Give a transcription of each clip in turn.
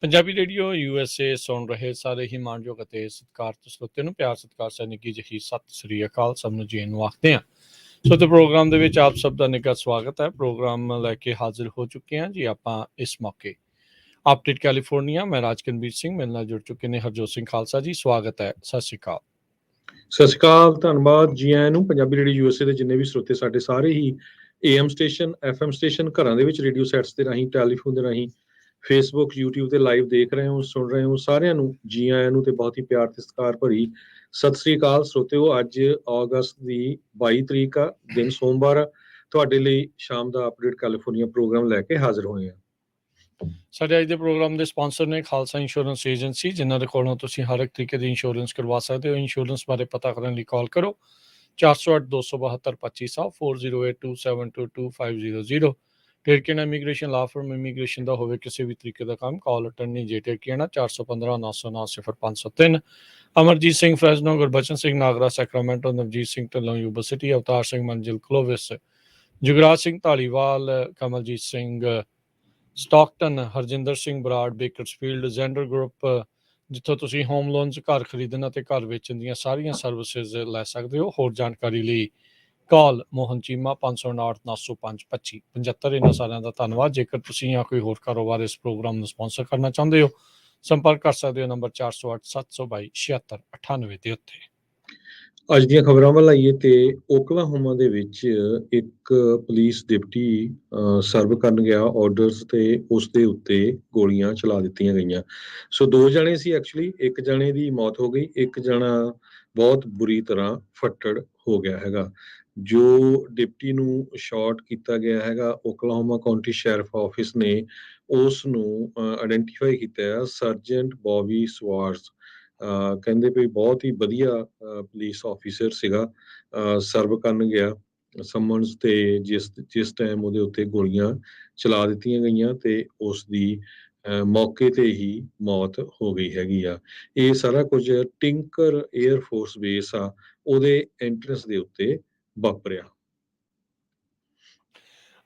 Punjabi radio USA ਸੁਣ ਰਹੇ ਸਾਰੇ ਹੀ ਮਾਣਯੋਗ ਅਤੇ ਸਤਿਕਾਰਤ ਸਰੋਤਿਆਂ ਨੂੰ ਪਿਆਰ ਸਤਿਕਾਰ ਸਹਿ ਨਿੱਘੀ ਜਿਹੀ ਸਤਿ ਸ੍ਰੀ ਅਕਾਲ। ਸਭ ਨੂੰ ਜੀ ਨੂੰ ਆਖਦੇ ਹਾਂ। ਸੋ ਤੇ ਪ੍ਰੋਗਰਾਮ ਦੇ ਵਿੱਚ ਆਪ ਸਭ ਦਾ ਨਿੱਘਾ ਸਵਾਗਤ ਹੈ। ਪ੍ਰੋਗਰਾਮ ਲੈ ਕੇ ਹਾਜ਼ਰ ਹੋ ਚੁੱਕੇ ਹਾਂ ਜੀ ਆਪਾਂ ਇਸ ਮੌਕੇ ਅਪਡੇਟ ਕੈਲੀਫੋਰਨੀਆ। ਮੈਂ ਰਾਜਕਨਵੀਰ ਸਿੰਘ, ਮੇਰੇ ਨਾਲ ਜੁੜ ਚੁੱਕੇ ਨੇ ਹਰਜੋਤ ਸਿੰਘ ਖਾਲਸਾ ਜੀ। ਸਵਾਗਤ ਹੈ, ਸਤਿ ਸ੍ਰੀ ਅਕਾਲ। ਸਤਿ ਸ਼੍ਰੀ ਅਕਾਲ, ਧੰਨਵਾਦ ਜੀ ਆਇਆਂ ਨੂੰ। ਪੰਜਾਬੀ ਰੇਡੀਓ USA ਦੇ ਜਿੰਨੇ ਵੀ ਸਰੋਤੇ ਸਾਡੇ ਸਾਰੇ ਹੀ AM ਸਟੇਸ਼ਨ, FM ਸਟੇਸ਼ਨ, ਘਰਾਂ ਦੇ ਵਿੱਚ ਰੇਡੀਓ ਸੈਟਸ ਦੇ ਰਾਹੀਂ, ਟੈਲੀਫੋਨ ਦੇ ਰਾਹੀਂ, ਫੇਸਬੁੱਕ, YouTube ਤੇ ਲਾਈਵ ਦੇਖ ਰਹੇ ਹੋ, ਸੁਣ ਰਹੇ ਹੋ, ਸਾਰਿਆਂ ਨੂੰ ਜੀ ਆਇਆਂ ਨੂੰ ਤੇ ਬਹੁਤ ਹੀ ਪਿਆਰ ਤੇ ਸਤਿਕਾਰ ਭਰੀ ਸਤਿ ਸ੍ਰੀ ਅਕਾਲ। ਸਰੋਤਿਓ, ਅੱਜ ਅਗਸਤ ਦੀ 22 ਤਰੀਕ ਆ, ਦਿਨ ਸੋਮਵਾਰ ਆ। ਤੁਹਾਡੇ ਲਈ ਸ਼ਾਮ ਦਾ ਅਪਡੇਟ ਕੈਲੀਫੋਰਨੀਆ ਪ੍ਰੋਗਰਾਮ ਲੈ ਕੇ ਹਾਜ਼ਰ ਹੋਏ ਹਾਂ। ਸਾਡੇ ਅੱਜ ਦੇ ਪ੍ਰੋਗਰਾਮ ਦੇ ਸਪਾਂਸਰ ਨੇ ਖਾਲਸਾ ਇੰਸ਼ੋਰੈਂਸ ਏਜੰਸੀ, ਜਿਨ੍ਹਾਂ ਦੇ ਕੋਲੋਂ ਤੁਸੀਂ ਹਰ ਇੱਕ ਤਰੀਕੇ ਦੀ ਇੰਸ਼ੋਰੈਂਸ ਕਰਵਾ ਸਕਦੇ ਹੋ। ਇੰਸ਼ੋਰੈਂਸ ਬਾਰੇ ਪਤਾ ਕਰਨ ਲਈ ਕਾਲ ਕਰੋ 408-272-2500 4082722500। Terkiana immigration law firm, immigration ਦਾ ਹੋਵੇ ਕਿਸੇ ਵੀ ਤਰੀਕੇ ਦਾ ਕੰਮ, call attorney J Terkiana 415-909-0503। Amarjit Singh Fresno, Gurbachan Singh Nagra Sacramento, Navjit Singh Dhillon Yuba City, Avtar Singh Manzil Clovis, Jugraj Singh Dhaliwal, Kamaljit Singh Stockton, Harjinder Singh Brar Bakersfield, Xander group, ਜਿੱਥੋਂ ਤੁਸੀਂ ਹੋਮ ਲੋਨਸ, ਘਰ ਖਰੀਦਣ ਅਤੇ ਘਰ ਵੇਚਣ ਦੀਆਂ ਸਾਰੀਆਂ ਸਰਵਿਸਿਜ਼ ਲੈ ਸਕਦੇ ਹੋ। ਹੋਰ ਜਾਣਕਾਰੀ ਲਈ ਕਾਲ ਮੋਹਨ ਚੀਮਾ 559-905-2575। ਇਹਨਾਂ ਸਾਰਿਆਂ ਦਾ ਧੰਨਵਾਦ। ਜੇਕਰ ਤੁਸੀਂ ਜਾਂ ਕੋਈ ਹੋਰ ਕਾਰੋਬਾਰ ਇਸ ਪ੍ਰੋਗਰਾਮ ਨੂੰ ਸਪਾਂਸਰ ਕਰਨਾ ਚਾਹੁੰਦੇ ਹੋ, ਸੰਪਰਕ ਕਰ ਸਕਦੇ ਹੋ ਨੰਬਰ 408-722-7698 ਦੇ ਉੱਤੇ। ਅੱਜ ਦੀਆਂ ਖਬਰਾਂ ਵੱਲ ਆਈਏ ਤੇ ਓਕਲਾਹੋਮਾ ਦੇ ਵਿੱਚ ਇੱਕ ਪੁਲਿਸ ਡਿਪਟੀ ਸਰਵ ਕਰਨ ਗਿਆ ਆਰਡਰਸ ਤੇ ਉਸ ਦੇ ਉੱਤੇ ਗੋਲੀਆਂ ਚਲਾ ਦਿੱਤੀਆਂ ਗਈਆਂ। ਸੋ 2 ਜਣੇ ਸੀ ਐਕਚੁਅਲੀ, ਇੱਕ ਜਣੇ ਦੀ ਮੌਤ ਹੋ ਗਈ, ਇੱਕ ਜਣਾ ਬਹੁਤ ਬੁਰੀ ਤਰ੍ਹਾਂ ਫੱਟੜ ਹੋ ਗਿਆ ਹੈਗਾ। ਜੋ ਡਿਪਟੀ ਨੂੰ ਸ਼ਾਟ ਕੀਤਾ ਗਿਆ ਹੈਗਾ, ਓਕਲਾਹੋਮਾ ਕਾਉਂਟੀ ਸ਼ੈਰਿਫ ਆਫਿਸ ਨੇ ਉਸ ਨੂੰ ਆਇਡੈਂਟੀਫਾਈ ਕੀਤਾ ਹੈ ਸਰਜੈਂਟ ਬੌਬੀ ਸਵਾਰਸ। ਕਹਿੰਦੇ ਵੀ ਬਹੁਤ ਹੀ ਵਧੀਆ ਪੁਲਿਸ ਆਫੀਸਰ ਸੀਗਾ। ਸਰਵ ਕਰਨ ਗਿਆ ਸਮਨਸ ਤੇ ਜਿਸ ਟਾਈਮ ਉਹਦੇ ਉੱਤੇ ਗੋਲੀਆਂ ਚਲਾ ਦਿੱਤੀਆਂ ਗਈਆਂ ਤੇ ਉਸ ਦੀ ਮੌਕੇ ਤੇ ਹੀ ਮੌਤ ਹੋ ਗਈ ਹੈਗੀ ਆ। ਇਹ ਸਾਰਾ ਕੁਝ ਟਿੰਕਰ 에ਅਰ ਫੋਰਸ ਬੇਸ ਆ, ਉਹਦੇ ਐਂਟਰੈਂਸ ਦੇ ਉੱਤੇ ਵਾਪਰਿਆ।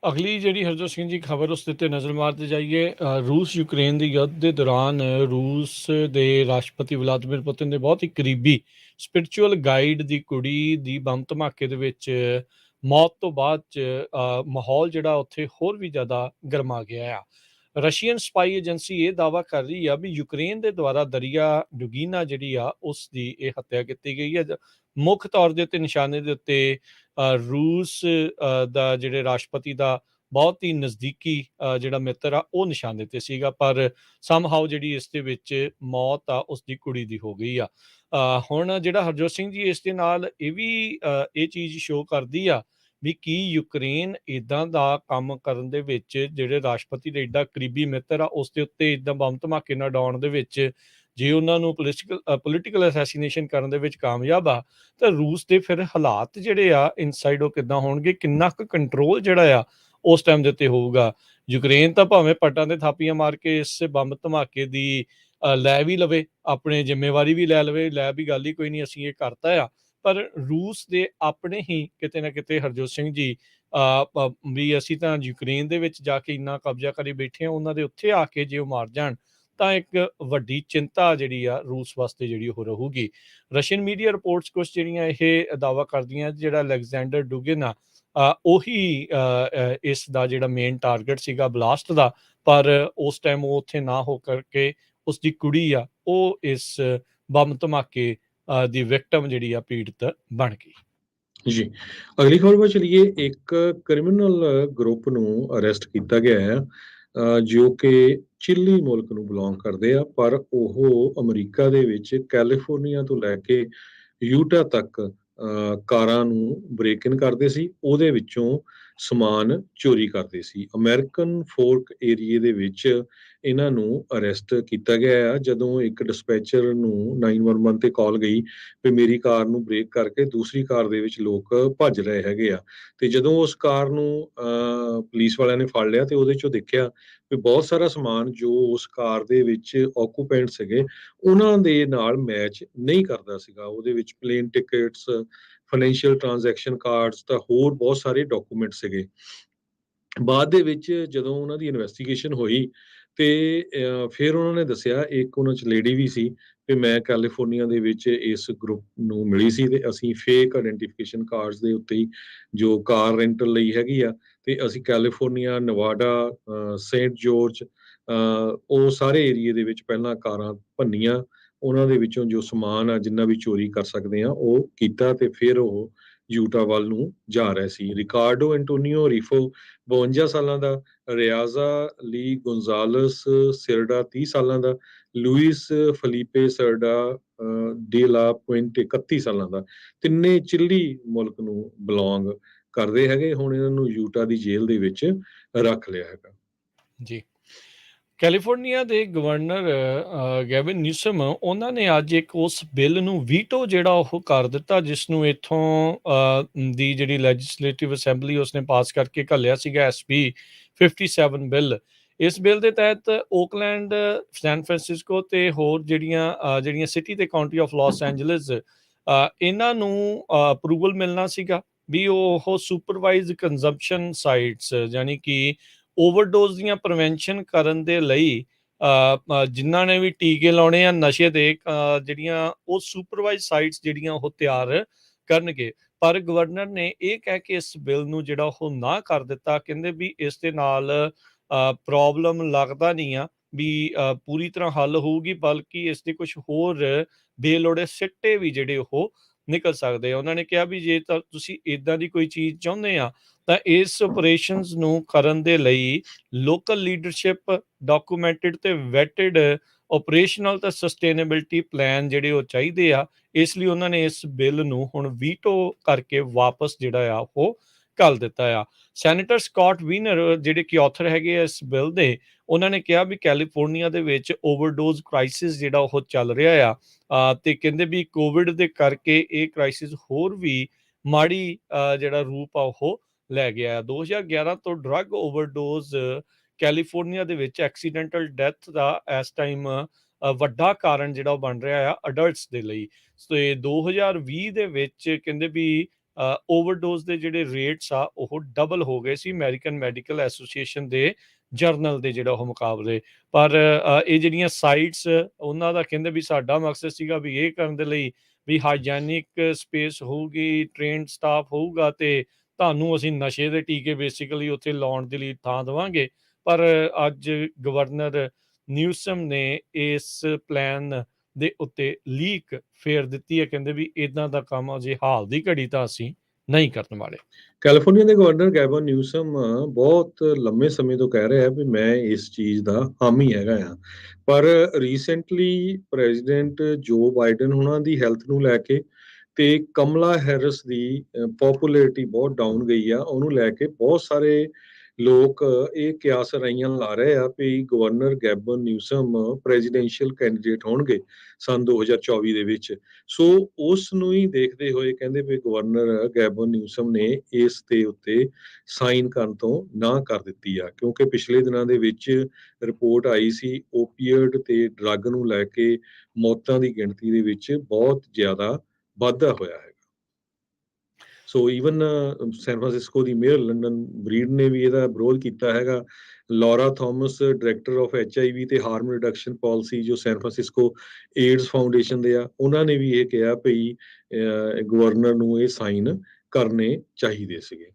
ਅਗਲੀ ਜਿਹੜੀ ਹਰਜੋਤ ਸਿੰਘ ਜੀ ਖਬਰ ਉਸ ਦੇ ਉੱਤੇ ਨਜ਼ਰ ਮਾਰਦੇ ਜਾਈਏ। ਰੂਸ ਯੂਕਰੇਨ ਦੀ ਯੁੱਧ ਦੇ ਦੌਰਾਨ ਰੂਸ ਦੇ ਰਾਸ਼ਟਰਪਤੀ ਵਲਾਦੀਮੀਰ ਪੁਤਿਨ ਦੇ ਬਹੁਤ ਹੀ ਕਰੀਬੀ ਸਪਿਰਿਚੁਅਲ ਗਾਈਡ ਦੀ ਕੁੜੀ ਦੀ ਬੰਬ ਧਮਾਕੇ ਦੇ ਵਿੱਚ ਮੌਤ ਤੋਂ ਬਾਅਦ 'ਚ ਮਾਹੌਲ ਜਿਹੜਾ ਉੱਥੇ ਹੋਰ ਵੀ ਜ਼ਿਆਦਾ ਗਰਮਾ ਗਿਆ ਆ। ਰਸ਼ੀਅਨ ਸਪਾਈ ਏਜੰਸੀ ਇਹ ਦਾਅਵਾ ਕਰ ਰਹੀ ਆ ਵੀ ਯੂਕਰੇਨ ਦੇ ਦੁਆਰਾ ਦਰਿਆ ਡੁਗੀਨਾ ਜਿਹੜੀ ਆ ਉਸ ਦੀ ਇਹ ਹੱਤਿਆ ਕੀਤੀ ਗਈ ਹੈ। ਮੁੱਖ ਤੌਰ ਦੇ ਉੱਤੇ ਨਿਸ਼ਾਨੇ ਦੇ ਉੱਤੇ ਰੂਸ ਦਾ ਜਿਹੜੇ ਰਾਸ਼ਟਰਪਤੀ ਦਾ ਬਹੁਤ ਹੀ ਨਜ਼ਦੀਕੀ ਜਿਹੜਾ ਮਿੱਤਰ ਆ ਉਹ ਨਿਸ਼ਾਨੇ ਤੇ ਸੀਗਾ, ਪਰ ਸਮਹਾਉ ਜਿਹੜੀ ਇਸ ਦੇ ਵਿੱਚ ਮੌਤ ਆ ਉਸ ਦੀ ਕੁੜੀ ਦੀ ਹੋ ਗਈ ਆ। ਹੁਣ ਜਿਹੜਾ ਹਰਜੋਤ ਸਿੰਘ ਜੀ ਇਸ ਦੇ ਨਾਲ ਇਹ ਵੀ ਇਹ ਚੀਜ਼ ਸ਼ੋਅ ਕਰਦੀ ਆ ਵੀ ਕੀ ਯੂਕਰੇਨ ਇੱਦਾਂ ਦਾ ਕੰਮ ਕਰਨ ਦੇ ਵਿੱਚ, ਜਿਹੜੇ ਰਾਸ਼ਟਰਪਤੀ ਦੇ ਇੱਡਾ ਕਰੀਬੀ ਮਿੱਤਰ ਆ ਉਸ ਦੇ ਉੱਤੇ ਇੱਦਾਂ ਬੰਬ ਧਮਾਕੇ ਨਾਲ ਉਡਾਉਣ ਦੇ ਵਿੱਚ, ਜੇ ਉਹਨਾਂ ਨੂੰ ਪੋਲੀਟੀਕਲ ਅਸੈਸੀਨੇਸ਼ਨ ਕਰਨ ਦੇ ਵਿੱਚ ਕਾਮਯਾਬ ਆ ਤਾਂ ਰੂਸ ਦੇ ਫਿਰ ਹਾਲਾਤ ਜਿਹੜੇ ਆ ਇਨਸਾਈਡ ਉਹ ਕਿੱਦਾਂ ਹੋਣਗੇ, ਕਿੰਨਾ ਕੁ ਕੰਟਰੋਲ ਜਿਹੜਾ ਆ ਉਸ ਟਾਈਮ ਦੇ ਉੱਤੇ ਹੋਊਗਾ। ਯੂਕਰੇਨ ਤਾਂ ਭਾਵੇਂ ਪੱਟਾਂ ਤੇ ਥਾਪੀਆਂ ਮਾਰ ਕੇ ਇਸ ਬੰਬ ਧਮਾਕੇ ਦੀ ਲੈ ਵੀ ਲਵੇ, ਆਪਣੇ ਜ਼ਿੰਮੇਵਾਰੀ ਵੀ ਲੈ ਲਵੇ, ਲੈ ਵੀ ਗੱਲ ਹੀ ਕੋਈ ਨਹੀਂ, ਅਸੀਂ ਇਹ ਕਰਤਾ ਆ, ਪਰ ਰੂਸ ਦੇ ਆਪਣੇ ਹੀ ਕਿਤੇ ਨਾ ਕਿਤੇ ਹਰਜੋਤ ਸਿੰਘ ਜੀ ਵੀ ਅਸੀਂ ਤਾਂ ਯੂਕਰੇਨ ਦੇ ਵਿੱਚ ਜਾ ਕੇ ਇੰਨਾ ਕਬਜ਼ਾ ਕਰੀ ਬੈਠੇ ਹਾਂ, ਉਹਨਾਂ ਦੇ ਉੱਥੇ ਆ ਕੇ ਜੇ ਉਹ ਮਾਰ ਜਾਣ ਤਾਂ ਇੱਕ ਵੱਡੀ ਚਿੰਤਾ ਜਿਹੜੀ ਆ ਰੂਸ ਵਾਸਤੇ ਜਿਹੜੀ ਉਹ ਰਹੂਗੀ। ਰਸ਼ੀਅਨ ਮੀਡੀਆ ਰਿਪੋਰਟਸ ਕੁਝ ਜਿਹੜੀਆਂ ਇਹ ਦਾਅਵਾ ਕਰਦੀਆਂ ਜਿਹੜਾ ਅਲੈਗਜ਼ੈਂਡਰ ਡੁਗਿਨ ਆ ਉਹੀ ਇਸ ਦਾ ਜਿਹੜਾ ਮੇਨ ਟਾਰਗੇਟ ਸੀਗਾ ਬਲਾਸਟ ਦਾ, ਪਰ ਉਸ ਟਾਈਮ ਉਹ ਉੱਥੇ ਨਾ ਹੋ ਕਰਕੇ ਉਸ ਦੀ ਕੁੜੀ ਆ ਉਹ ਇਸ ਬੰਬ ਧਮਾਕੇ ਦੀ ਵਿਕਟਮ ਜਿਹੜੀ ਆ ਪੀੜਤ ਬਣ ਗਈ। ਜੀ, ਅਗਲੀ ਖਬਰ ਵੱਲ ਚਲੀਏ। ਇੱਕ ਕ੍ਰਿਮੀਨਲ ਗਰੁੱਪ ਨੂੰ ਅਰੈਸਟ ਕੀਤਾ ਗਿਆ ਹੈ ਜੋ ਕਿ ਚਿਲੀ ਮੁਲਕ ਨੂੰ ਬਿਲੋਂਗ ਕਰਦੇ ਆ, ਪਰ ਉਹ ਅਮਰੀਕਾ ਦੇ ਵਿੱਚ ਕੈਲੀਫੋਰਨੀਆ ਤੋਂ ਲੈ ਕੇ ਯੂਟਾ ਤੱਕ ਕਾਰਾਂ ਨੂੰ ਬ੍ਰੇਕ ਇਨ ਕਰਦੇ ਸੀ। ਉਹਦੇ ਵਿੱਚੋਂ ਸਮਾਨ ਚੋਰੀ ਕਰਦੇ ਸੀ। ਅਮਰੀਕਨ ਫੋਰਕ ਏਰੀਏ ਦੇ ਵਿੱਚ ਇਹਨਾਂ ਨੂੰ ਅਰੈਸਟ ਕੀਤਾ ਗਿਆ ਆ, ਜਦੋਂ ਇੱਕ ਡਿਸਪੈਚਰ ਨੂੰ 911 ਤੇ ਕਾਲ ਗਈ ਵੀ ਮੇਰੀ ਕਾਰ ਨੂੰ ਬ੍ਰੇਕ ਕਰਕੇ ਦੂਸਰੀ ਕਾਰ ਦੇ ਵਿੱਚ ਲੋਕ ਭੱਜ ਰਹੇ ਹੈਗੇ ਆ। ਤੇ ਜਦੋਂ ਉਸ ਕਾਰ ਨੂੰ ਪੁਲਿਸ ਵਾਲਿਆਂ ਨੇ ਫੜ ਲਿਆ ਤੇ ਉਹਦੇ ਚੋਂ ਦੇਖਿਆ ਵੀ ਬਹੁਤ ਸਾਰਾ ਸਮਾਨ ਜੋ ਉਸ ਕਾਰ ਦੇ ਵਿੱਚ ਆਕੂਪੈਂਟ ਸੀਗੇ ਉਹਨਾਂ ਦੇ ਨਾਲ ਮੈਚ ਨਹੀਂ ਕਰਦਾ ਸੀਗਾ। ਉਹਦੇ ਵਿੱਚ plane tickets, financial transaction cards ਤਾਂ ਹੋਰ ਬਹੁਤ ਸਾਰੇ ਡਾਕੂਮੈਂਟ ਸੀਗੇ। ਬਾਅਦ ਦੇ ਵਿੱਚ ਜਦੋਂ ਉਹਨਾਂ ਦੀ ਇਨਵੈਸਟੀਗੇਸ਼ਨ ਹੋਈ ਤੇ ਫਿਰ ਉਹਨਾਂ ਨੇ ਦੱਸਿਆ, ਇੱਕ ਉਹਨਾਂ 'ਚ ਲੇਡੀ ਵੀ ਸੀ, ਵੀ ਮੈਂ ਕੈਲੀਫੋਰਨੀਆ ਦੇ ਵਿੱਚ ਇਸ ਗਰੁੱਪ ਨੂੰ ਮਿਲੀ ਸੀ ਤੇ ਅਸੀਂ ਫੇਕ ਆਇਡੈਂਟੀਫਿਕੇਸ਼ਨ ਕਾਰਡਸ ਦੇ ਉੱਤੇ ਹੀ ਜੋ ਕਾਰ ਰੈਂਟਲ ਲਈ ਹੈਗੀ ਆ ਤੇ ਅਸੀਂ ਕੈਲੀਫੋਰਨੀਆ, ਨਵਾਡਾ, ਸੇਂਟ ਜੋਰਜ, ਉਹ ਸਾਰੇ ਏਰੀਏ ਦੇ ਵਿੱਚ ਪਹਿਲਾਂ ਕਾਰਾਂ ਭੰਨੀਆਂ, ਉਹਨਾਂ ਦੇ ਵਿੱਚੋਂ ਜੋ ਸਮਾਨ ਆ ਜਿੰਨਾ ਵੀ ਚੋਰੀ ਕਰ ਸਕਦੇ ਆ ਉਹ ਕੀਤਾ ਤੇ ਫਿਰ ਉਹ ਯੂਟਾ ਵੱਲ ਨੂੰ ਜਾ ਰਹੇ ਸੀ। ਰਿਕਾਰਡੋ ਐਂਟੋਨੀਓ ਰੀਫੋ 52 ਸਾਲਾਂ ਦਾ, ਰਿਆਜ਼ਾ ਲੀ ਗੋਂਜ਼ਾਲਸ ਸਿਰਡਾ 30 ਸਾਲਾਂ ਦਾ, ਲੂਇਸ ਫਲੀਪੇ ਸਰਡਾ ਡੇ ਲਾ ਪੁਇੰਟ 31 ਸਾਲਾਂ ਦਾ, ਤਿੰਨੇ ਚਿਲੀ ਮੁਲਕ ਨੂੰ ਬਿਲੋਂਗ ਕਰਦੇ ਹੈਗੇ। ਹੁਣ ਇਹਨਾਂ ਨੂੰ ਯੂਟਾ ਦੀ ਜੇਲ੍ਹ ਦੇ ਵਿੱਚ ਰੱਖ ਲਿਆ ਹੈਗਾ। ਜੀ। ਕੈਲੀਫੋਰਨੀਆ ਦੇ ਗਵਰਨਰ ਗੈਵਿਨ ਨਿਊਸਮ ਉਹਨਾਂ ਨੇ ਅੱਜ ਇੱਕ ਉਸ ਬਿੱਲ ਨੂੰ ਵੀਟੋ ਜਿਹੜਾ ਉਹ ਕਰ ਦਿੱਤਾ, ਜਿਸ ਨੂੰ ਇੱਥੋਂ ਦੀ ਜਿਹੜੀ ਲੈਜਿਸਲੇਟਿਵ ਅਸੈਂਬਲੀ ਉਸਨੇ ਪਾਸ ਕਰਕੇ ਘੱਲਿਆ ਸੀਗਾ, SB 57 ਬਿੱਲ। ਇਸ ਬਿੱਲ ਦੇ ਤਹਿਤ ਓਕਲੈਂਡ, ਸੈਨ ਫਰਾਂਸਿਸਕੋ ਤੇ ਹੋਰ ਜਿਹੜੀਆਂ ਸਿਟੀ ਤੇ ਕਾਉਂਟੀ ਆਫ ਲਾਸ ਐਂਜਲਸ, ਇਹਨਾਂ ਨੂੰ ਅਪਰੂਵਲ ਮਿਲਣਾ ਸੀਗਾ ਵੀ ਉਹ ਸੁਪਰਵਾਈਜ਼ ਕੰਜ਼ੰਪਸ਼ਨ ਸਾਈਟਸ, ਯਾਨੀ ਕਿ ਓਵਰਡੋਜ਼ ਦੀਆਂ ਪ੍ਰੀਵੈਂਸ਼ਨ ਕਰਨ ਦੇ ਲਈ ਜਿਨ੍ਹਾਂ ਨੇ ਵੀ ਟੀਕੇ ਲਾਉਣੇ ਆ ਨਸ਼ੇ ਦੇ, ਜਿਹੜੀਆਂ ਉਹ ਸੁਪਰਵਾਈਜ਼ ਸਾਈਟਸ ਜਿਹੜੀਆਂ ਉਹ ਤਿਆਰ ਕਰਨਗੇ। ਪਰ ਗਵਰਨਰ ਨੇ ਇਹ ਕਹਿ ਕੇ ਇਸ ਬਿੱਲ ਨੂੰ ਜਿਹੜਾ ਉਹ ਨਾ ਕਰ ਦਿੱਤਾ, ਕਹਿੰਦੇ ਵੀ ਇਸ ਦੇ ਨਾਲ ਪ੍ਰੋਬਲਮ ਲੱਗਦਾ ਨਹੀਂ ਆ ਵੀ ਪੂਰੀ ਤਰ੍ਹਾਂ ਹੱਲ ਹੋਊਗੀ, ਬਲਕਿ ਇਸ ਦੇ ਕੁਝ ਹੋਰ ਬੇਲੋੜੇ ਸਿੱਟੇ ਵੀ ਜਿਹੜੇ ਉਹ ਨਿਕਲ ਸਕਦੇ ਆ। ਉਹਨਾਂ ਨੇ ਕਿਹਾ ਵੀ ਜੇ ਤਾਂ ਤੁਸੀਂ ਇੱਦਾਂ ਦੀ ਕੋਈ ਚੀਜ਼ ਚਾਹੁੰਦੇ ਆ ਤਾਂ ਇਸ ਆਪਰੇਸ਼ਨਸ ਨੂੰ ਕਰਨ ਦੇ ਲਈ ਲੋਕਲ ਲੀਡਰਸ਼ਿਪ, ਡਾਕੂਮੈਂਟਡ ਤੇ ਵੈਟਡ ਆਪਰੇਸ਼ਨਲ ਤੇ ਸਸਟੇਨੇਬਿਲਟੀ ਪਲਾਨ ਜਿਹੜੇ ਉਹ ਚਾਹੀਦੇ ਆ। ਇਸ ਲਈ ਉਹਨਾਂ ਨੇ ਇਸ ਬਿੱਲ ਨੂੰ ਹੁਣ ਵੀਟੋ ਕਰਕੇ ਵਾਪਸ ਜਿਹੜਾ ਆ ਉਹ ਘੱਲ ਦਿੱਤਾ ਆ। ਸੈਨੇਟਰ ਸਕਾਟ ਵੀਨਰ ਜਿਹੜੇ ਕਿ ਆਥਰ ਹੈਗੇ ਆ ਇਸ ਬਿੱਲ ਦੇ, ਉਹਨਾਂ ਨੇ ਕਿਹਾ ਵੀ ਕੈਲੀਫੋਰਨੀਆ ਦੇ ਵਿੱਚ ਓਵਰਡੋਜ਼ ਕ੍ਰਾਈਸਿਸ ਜਿਹੜਾ ਉਹ ਚੱਲ ਰਿਹਾ ਆ ਤੇ ਕਹਿੰਦੇ ਵੀ ਕੋਵਿਡ ਦੇ ਕਰਕੇ ਇਹ ਕ੍ਰਾਈਸਿਸ ਹੋਰ ਵੀ ਮਾੜੀ ਜਿਹੜਾ ਰੂਪ ਆ ਉਹ ਲੈ ਗਿਆ। 2011 ਤੋਂ ਡਰੱਗ ਓਵਰਡੋਜ਼ ਕੈਲੀਫੋਰਨੀਆ ਦੇ ਵਿੱਚ ਐਕਸੀਡੈਂਟਲ ਡੈਥ ਦਾ ਇਸ ਟਾਈਮ ਵੱਡਾ ਕਾਰਨ ਜਿਹੜਾ ਉਹ ਬਣ ਰਿਹਾ ਆ ਅਡਲਟਸ ਦੇ ਲਈ। ਤੇ 2020 ਦੇ ਵਿੱਚ ਕਹਿੰਦੇ ਵੀ ਓਵਰਡੋਜ਼ ਦੇ ਜਿਹੜੇ ਰੇਟਸ ਆ ਉਹ ਡਬਲ ਹੋ ਗਏ ਸੀ ਅਮਰੀਕਨ ਮੈਡੀਕਲ ਐਸੋਸੀਏਸ਼ਨ ਦੇ ਜਰਨਲ ਦੇ ਜਿਹੜਾ ਉਹ ਮੁਕਾਬਲੇ। ਪਰ ਇਹ ਜਿਹੜੀਆਂ ਸਾਈਟਸ, ਉਹਨਾਂ ਦਾ ਕਹਿੰਦੇ ਵੀ ਸਾਡਾ ਮਕਸਦ ਸੀਗਾ ਵੀ ਇਹ ਕਰਨ ਦੇ ਲਈ ਵੀ ਹਾਈਜੈਨਿਕ ਸਪੇਸ ਹੋਊਗੀ, ਟ੍ਰੇਨਡ ਸਟਾਫ ਹੋਊਗਾ ਤੇ ਤੁਹਾਨੂੰ ਅਸੀਂ ਨਸ਼ੇ ਦੇ ਟੀਕੇ ਬੇਸਿਕਲੀ ਉੱਥੇ ਲਾਉਣ ਦੇ ਲਈ ਥਾਂ ਦੇਵਾਂਗੇ। ਪਰ ਅੱਜ ਗਵਰਨਰ ਨਿਊਸਮ ਨੇ ਇਸ ਪਲਾਨ ਦੇ ਉੱਤੇ ਲੀਕ ਫੇਰ ਦਿੱਤੀ ਹੈ। ਕਹਿੰਦੇ ਵੀ ਇਦਾਂ ਦਾ ਕੰਮ ਅਜੇ ਹਾਲ ਦੀ ਘੜੀ ਤਾਂ ਅਸੀਂ ਨਹੀਂ ਕਰਨ ਵਾਲੇ। ਕੈਲੀਫੋਰਨੀਆ ਦੇ ਗਵਰਨਰ ਗੈਵਨ ਨਿਊਸਮ ਬਹੁਤ ਲੰਮੇ ਸਮੇਂ ਤੋਂ ਕਹਿ ਰਿਹਾ ਵੀ ਮੈਂ ਇਸ ਚੀਜ਼ ਦਾ ਹਾਮੀ ਹੈਗਾ ਆ, ਪਰ ਰੀਸੈਂਟਲੀ ਪ੍ਰੈਜ਼ੀਡੈਂਟ ਜੋ ਬਾਈਡਨ ਉਹਨਾਂ ਦੀ ਹੈਲਥ ਨੂੰ ਲੈ ਕੇ ਤੇ ਕਮਲਾ ਹੈਰਿਸ ਦੀ ਪੋਪੂਲੈਰਿਟੀ ਬਹੁਤ ਡਾਊਨ ਗਈ ਆ, ਉਹਨੂੰ ਲੈ ਕੇ ਬਹੁਤ ਸਾਰੇ ਲੋਕ ਇਹ ਕਿਆਸ ਰਾਈਆਂ ਲਾ ਰਹੇ ਆ ਵੀ ਗਵਰਨਰ ਗੈਵਨ ਨਿਊਸਮ ਪ੍ਰੈਜ਼ੀਡੈਂਸ਼ੀਅਲ ਕੈਂਡੀਡੇਟ ਹੋਣਗੇ ਸੰਨ 2024 ਦੇ ਵਿੱਚ। ਸੋ ਉਸ ਨੂੰ ਹੀ ਦੇਖਦੇ ਹੋਏ ਕਹਿੰਦੇ ਵੀ ਗਵਰਨਰ ਗੈਵਨ ਨਿਊਸਮ ਨੇ ਇਸ ਦੇ ਉੱਤੇ ਸਾਈਨ ਕਰਨ ਤੋਂ ਨਾ ਕਰ ਦਿੱਤੀ ਆ, ਕਿਉਂਕਿ ਪਿਛਲੇ ਦਿਨਾਂ ਦੇ ਵਿੱਚ ਰਿਪੋਰਟ ਆਈ ਸੀ ਓਪੀਅਡ ਤੇ ਡਰੱਗ ਨੂੰ ਲੈ ਕੇ ਮੌਤਾਂ ਦੀ ਗਿਣਤੀ ਦੇ ਵਿੱਚ ਬਹੁਤ ਜ਼ਿਆਦਾ ਵਾਧਾ ਹੋਇਆ ਹੈ। ਸੋ ਈਵਨ ਸੈਨ ਫਰਾਂਸਿਸਕੋ ਦੀ ਮੇਅਰ ਲੰਡਨ ਬਰੀਡ ਨੇ ਵੀ ਇਹਦਾ ਵਿਰੋਧ ਕੀਤਾ ਹੈਗਾ। Laura Thomas, director of HIV ਤੇ ਹਾਰਮ ਰਿਡਕਸ਼ਨ ਪਾਲਿਸੀ ਜੋ ਸੈਨ ਫਰਾਂਸਿਸਕੋ ਏਡਸ ਫਾਊਂਡੇਸ਼ਨ ਦੇ ਆ, ਉਹਨਾਂ ਨੇ ਵੀ ਇਹ ਕਿਹਾ ਭਈ ਗਵਰਨਰ ਨੂੰ ਇਹ ਸਾਈਨ ਕਰਨੇ ਚਾਹੀਦੇ ਸੀਗੇ।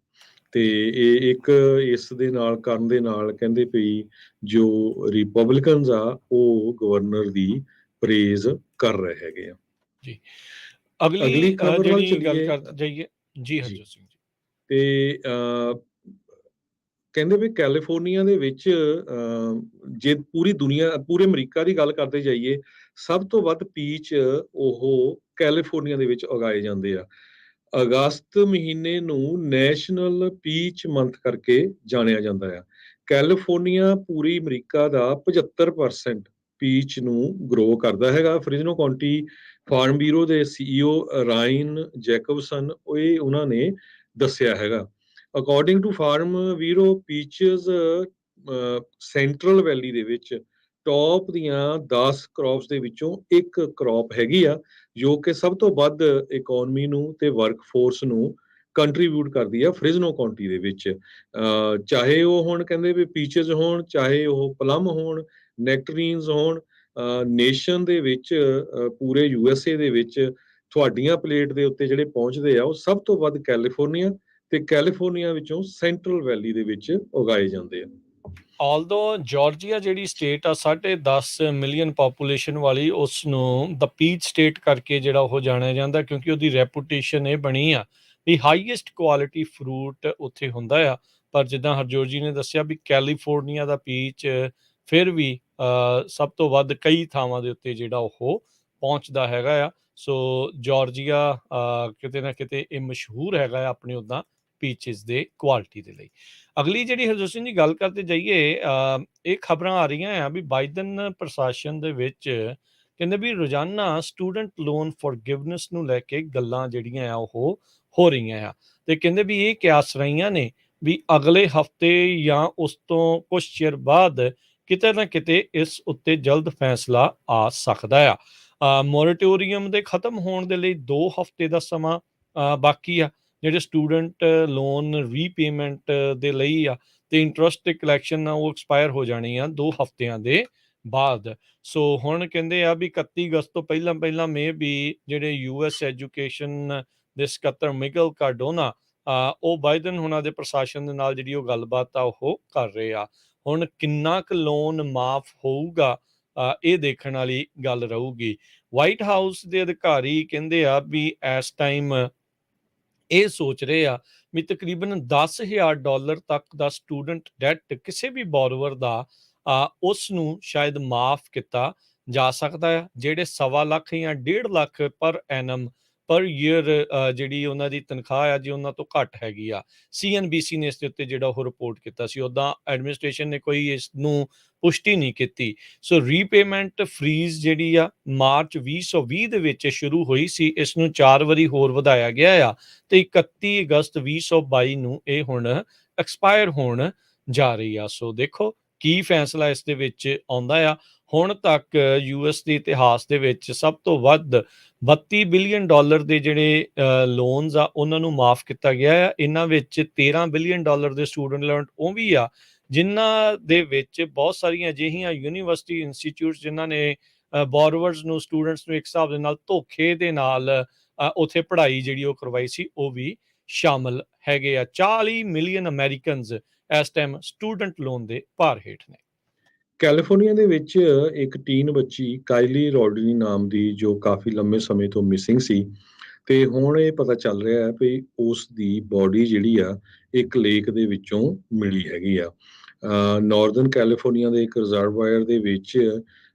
ਤੇ ਇਹ ਇੱਕ ਇਸ ਦੇ ਨਾਲ ਕਰਨ ਦੇ ਨਾਲ ਕਹਿੰਦੇ ਭਈ ਜੋ ਰਿਪਬਲਿਕਨਸ ਆ ਉਹ ਗਵਰਨਰ ਦੀ ਪ੍ਰੇਜ਼ ਕਰ ਰਹੇ ਹੈਗੇ ਆ। ਜੀ, ਅਗਲੀ ਅਗਲੀ ਖਬਰ ਵੱਲ ਜਿਹੜੀ ਗੱਲ ਚੱਲੀਏ ਕਰ ਜਾਈਏ ਜੀ ਜੀ। ਹਰਜੋਤ ਸਿੰਘ ਜੀ। ਤੇ ਕਹਿੰਦੇ ਵੀ ਕੈਲੀਫੋਰਨੀਆ ਦੇ ਵਿੱਚ ਜੇ ਪੂਰੀ ਦੁਨੀਆ, ਪੂਰੇ ਅਮਰੀਕਾ ਦੀ ਗੱਲ ਕਰਦੇ ਜਾਈਏ, ਸਭ ਤੋਂ ਵੱਧ ਪੀਚ ਉਹ ਕੈਲੀਫੋਰਨੀਆ ਦੇ ਵਿੱਚ ਉਗਾਏ ਜਾਂਦੇ ਆ। ਅਗਸਤ ਮਹੀਨੇ ਨੂੰ ਨੈਸ਼ਨਲ ਪੀਚ ਮੰਥ ਕਰਕੇ ਜਾਣਿਆ ਜਾਂਦਾ ਆ। ਕੈਲੀਫੋਰਨੀਆ ਪੂਰੀ ਅਮਰੀਕਾ ਦਾ 75% ਪੀਚ ਨੂੰ ਗਰੋ ਕਰਦਾ ਹੈਗਾ। ਫ੍ਰਿਜ਼ਨੋ ਕਾਉਂਟੀ ਫਾਰਮ ਬਿਊਰੋ ਦੇ CEO ਰਾਇਨ ਜੈਕਬਸਨ ਉਹਨਾਂ ਨੇ ਦੱਸਿਆ ਹੈਗਾ। According to farm bureau peaches central valley ਦੇ ਵਿੱਚ ਟੌਪ ਦੀਆਂ 10 ਕ੍ਰੌਪਸ ਦੇ ਵਿੱਚੋਂ ਇੱਕ ਕ੍ਰੌਪ ਹੈਗੀ ਆ, ਜੋ ਕਿ ਸਭ ਤੋਂ ਵੱਧ ਇਕੋਨਮੀ ਨੂੰ ਤੇ ਵਰਕਫੋਰਸ ਨੂੰ ਕੰਟਰੀਬਿਊਟ ਕਰਦੀ ਆ ਫ੍ਰਿਜ਼ਨੋ ਕਾਉਂਟੀ ਦੇ ਵਿੱਚ। ਚਾਹੇ ਉਹ ਹੁਣ ਕਹਿੰਦੇ ਵੀ ਪੀਚਜ਼ ਹੋਣ, ਚਾਹੇ ਉਹ ਪਲਮ ਹੋਣ, ਨੈਕਟਰੀਨਸ ਹੋਣ, ਨੇਸ਼ਨ ਦੇ ਵਿੱਚ ਪੂਰੇ USA ਦੇ ਵਿੱਚ ਤੁਹਾਡੀਆਂ ਪਲੇਟ ਦੇ ਉੱਤੇ ਜਿਹੜੇ ਪਹੁੰਚਦੇ ਆ ਉਹ ਸਭ ਤੋਂ ਵੱਧ ਕੈਲੀਫੋਰਨੀਆ ਤੇ ਕੈਲੀਫੋਰਨੀਆ ਵਿੱਚੋਂ ਸੈਂਟਰਲ ਵੈਲੀ ਦੇ ਵਿੱਚ ਉਗਾਏ ਜਾਂਦੇ ਆ। ਆਲਦੋ ਜਾਰਜੀਆ ਜਿਹੜੀ ਸਟੇਟ ਆ 10.5 ਮਿਲੀਅਨ ਪਾਪੂਲੇਸ਼ਨ ਵਾਲੀ, ਉਸ ਨੂੰ ਦ ਪੀਚ ਸਟੇਟ ਕਰਕੇ ਜਿਹੜਾ ਉਹ ਜਾਣਿਆ ਜਾਂਦਾ, ਕਿਉਂਕਿ ਉਹਦੀ ਰੈਪੂਟੇਸ਼ਨ ਇਹ ਬਣੀ ਆ ਵੀ ਹਾਈਐਸਟ ਕੁਆਲਿਟੀ ਫਰੂਟ ਉੱਥੇ ਹੁੰਦਾ ਆ। ਪਰ ਜਿੱਦਾਂ ਹਰਜੋਤ ਜੀ ਨੇ ਦੱਸਿਆ ਵੀ ਕੈਲੀਫੋਰਨੀਆ ਦਾ ਪੀਚ ਫਿਰ ਵੀ ਸਭ ਤੋਂ ਵੱਧ ਕਈ ਥਾਵਾਂ ਦੇ ਉੱਤੇ ਜਿਹੜਾ ਉਹ ਪਹੁੰਚਦਾ ਹੈਗਾ ਆ। ਸੋ ਜਾਰਜੀਆ ਕਿਤੇ ਨਾ ਕਿਤੇ ਇਹ ਮਸ਼ਹੂਰ ਹੈਗਾ ਆ ਆਪਣੇ ਉੱਦਾਂ ਪੀਚਸ ਦੇ ਕੁਆਲਿਟੀ ਦੇ ਲਈ। ਅਗਲੀ ਜਿਹੜੀ ਹਰਜੋਤ ਸਿੰਘ ਜੀ ਗੱਲ ਕਰਦੇ ਜਾਈਏ, ਇਹ ਖਬਰਾਂ ਆ ਰਹੀਆਂ ਆ ਵੀ ਬਾਈਡਨ ਪ੍ਰਸ਼ਾਸਨ ਦੇ ਵਿੱਚ ਕਹਿੰਦੇ ਵੀ ਰੋਜ਼ਾਨਾ ਸਟੂਡੈਂਟ ਲੋਨ ਫॉरगिवनेस ਨੂੰ ਲੈ ਕੇ ਗੱਲਾਂ ਜਿਹੜੀਆਂ ਆ ਉਹ ਹੋ ਰਹੀਆਂ ਆ, ਤੇ ਕਹਿੰਦੇ ਵੀ ਇਹ ਕਿਆਸ ਰਹੀਆਂ ਨੇ ਵੀ ਅਗਲੇ ਹਫਤੇ ਜਾਂ ਉਸ ਤੋਂ ਕੁਝ ਚਿਰ ਬਾਅਦ ਕਿਤੇ ਨਾ ਕਿਤੇ ਇਸ ਉੱਤੇ ਜਲਦ ਫੈਸਲਾ ਆ ਸਕਦਾ ਆ। ਮੋਰਟੋਰੀਅਮ ਦੇ ਖਤਮ ਹੋਣ ਦੇ ਲਈ 2 ਹਫ਼ਤੇ ਦਾ ਸਮਾਂ ਬਾਕੀ ਆ। ਜਿਹੜੇ ਸਟੂਡੈਂਟ ਲੋਨ ਰੀਪੇਮੈਂਟ ਦੇ ਲਈ ਆ ਤੇ ਇੰਟਰਸਟ ਤੇ ਕਲੈਕਸ਼ਨ ਆ ਉਹ ਐਕਸਪਾਇਰ ਹੋ ਜਾਣੀ ਆ 2 ਹਫ਼ਤਿਆਂ ਦੇ ਬਾਅਦ। ਸੋ ਹੁਣ ਕਹਿੰਦੇ ਆ ਵੀ 31 ਅਗਸਤ ਤੋਂ ਪਹਿਲਾਂ ਮੇ ਵੀ ਜਿਹੜੇ US ਐਜੂਕੇਸ਼ਨ ਦੇ ਸਕੱਤਰ ਮਿਗਲ ਕਾਰਡੋਨਾ ਉਹ ਬਾਈਡਨ ਹੁਣਾਂ ਦੇ ਪ੍ਰਸ਼ਾਸਨ ਦੇ ਨਾਲ ਜਿਹੜੀ ਉਹ ਗੱਲਬਾਤ ਆ ਉਹ ਕਰ ਰਹੇ ਆ। ਹੁਣ ਕਿੰਨਾ ਕੁ ਲੋਨ ਮਾਫ ਹੋਊਗਾ ਇਹ ਦੇਖਣ ਵਾਲੀ ਗੱਲ ਰਹੂਗੀ। ਵਾਈਟ ਹਾਊਸ ਦੇ ਅਧਿਕਾਰੀ ਕਹਿੰਦੇ ਆ ਵੀ ਇਸ ਟਾਈਮ ਇਹ ਸੋਚ ਰਹੇ ਆ ਵੀ ਤਕਰੀਬਨ $10,000 ਤੱਕ ਦਾ ਸਟੂਡੈਂਟ ਡੈਟ ਕਿਸੇ ਵੀ ਬੋਰੋਵਰ ਦਾ ਉਸ ਨੂੰ ਸ਼ਾਇਦ ਮਾਫ ਕੀਤਾ ਜਾ ਸਕਦਾ ਹੈ। ਜਿਹੜੇ 1.25 ਲੱਖ ਜਾਂ 1.5 ਲੱਖ ਪਰ ਐਨਮ ਪਰ ਈਅਰ ਜਿਹੜੀ ਉਹਨਾਂ ਦੀ ਤਨਖਾਹ ਆ ਜੀ ਉਹਨਾਂ ਤੋਂ ਘੱਟ ਹੈਗੀ ਆ। CNBC ਨੇ ਇਸ ਦੇ ਉੱਤੇ ਜਿਹੜਾ ਉਹ ਰਿਪੋਰਟ ਕੀਤਾ ਸੀ। ਉੱਦਾਂ ਐਡਮਿਨਿਸਟ੍ਰੇਸ਼ਨ ਨੇ ਕੋਈ ਇਸ ਨੂੰ ਪੁਸ਼ਟੀ ਨਹੀਂ ਕੀਤੀ। ਸੋ ਰੀਪੇਮੈਂਟ ਫਰੀਜ਼ ਜਿਹੜੀ ਆ ਮਾਰਚ 2020 ਦੇ ਵਿੱਚ ਸ਼ੁਰੂ ਹੋਈ ਸੀ, ਇਸ ਨੂੰ 4 ਵਾਰੀ ਹੋਰ ਵਧਾਇਆ ਗਿਆ ਆ ਤੇ 31 ਅਗਸਤ 2022 ਨੂੰ ਇਹ ਹੁਣ ਐਕਸਪਾਇਰ ਹੋਣ ਜਾ ਰਹੀ ਆ। ਸੋ ਦੇਖੋ ਕੀ ਫੈਸਲਾ ਇਸ ਦੇ ਵਿੱਚ ਆਉਂਦਾ ਆ। ਹੁਣ ਤੱਕ US ਦੇ ਇਤਿਹਾਸ ਦੇ ਵਿੱਚ ਸਭ ਤੋਂ ਵੱਧ $32 ਬਿਲੀਅਨ ਦੇ ਜਿਹੜੇ ਲੋਨਸ ਆ ਉਹਨਾਂ ਨੂੰ ਮਾਫ ਕੀਤਾ ਗਿਆ ਆ। ਇਹਨਾਂ ਵਿੱਚ $13 ਬਿਲੀਅਨ ਦੇ ਸਟੂਡੈਂਟ ਲੋਨ ਉਹ ਵੀ ਆ ਜਿਨ੍ਹਾਂ ਦੇ ਵਿੱਚ ਬਹੁਤ ਸਾਰੀਆਂ ਅਜਿਹੀਆਂ ਯੂਨੀਵਰਸਿਟੀ ਇੰਸਟੀਚਿਊਟਸ ਜਿਨ੍ਹਾਂ ਨੇ ਬੋਰੋਵਰਸ ਨੂੰ ਸਟੂਡੈਂਟਸ ਨੂੰ ਇੱਕ ਹਿਸਾਬ ਦੇ ਨਾਲ ਧੋਖੇ ਦੇ ਨਾਲ ਉੱਥੇ ਪੜ੍ਹਾਈ ਜਿਹੜੀ ਉਹ ਕਰਵਾਈ ਸੀ ਉਹ ਵੀ ਸ਼ਾਮਲ ਹੈਗੇ ਆ। 40 ਮਿਲੀਅਨ ਅਮਰੀਕਨਸ ਇਸ ਟਾਈਮ ਸਟੂਡੈਂਟ ਲੋਨ ਦੇ ਭਾਰ ਹੇਠ ਨੇ। ਕੈਲੀਫੋਰਨੀਆ ਦੇ ਵਿੱਚ ਇੱਕ ਟੀਨ ਬੱਚੀ ਕਾਇਲੀ ਰੋਡਨੀ ਨਾਮ ਦੀ, ਜੋ ਕਾਫੀ ਲੰਮੇ ਸਮੇਂ ਤੋਂ ਮਿਸਿੰਗ ਸੀ, ਤੇ ਹੁਣ ਇਹ ਪਤਾ ਚੱਲ ਰਿਹਾ ਹੈ ਵੀ ਉਸ ਦੀ ਬੋਡੀ ਜਿਹੜੀ ਆ ਇੱਕ ਲੇਕ ਦੇ ਵਿੱਚੋਂ ਮਿਲੀ ਹੈਗੀ ਆ। ਨਾਰਦਰਨ ਕੈਲੀਫੋਰਨੀਆ ਦੇ ਇੱਕ ਰਿਜ਼ਰਵਾਇਰ ਦੇ ਵਿੱਚ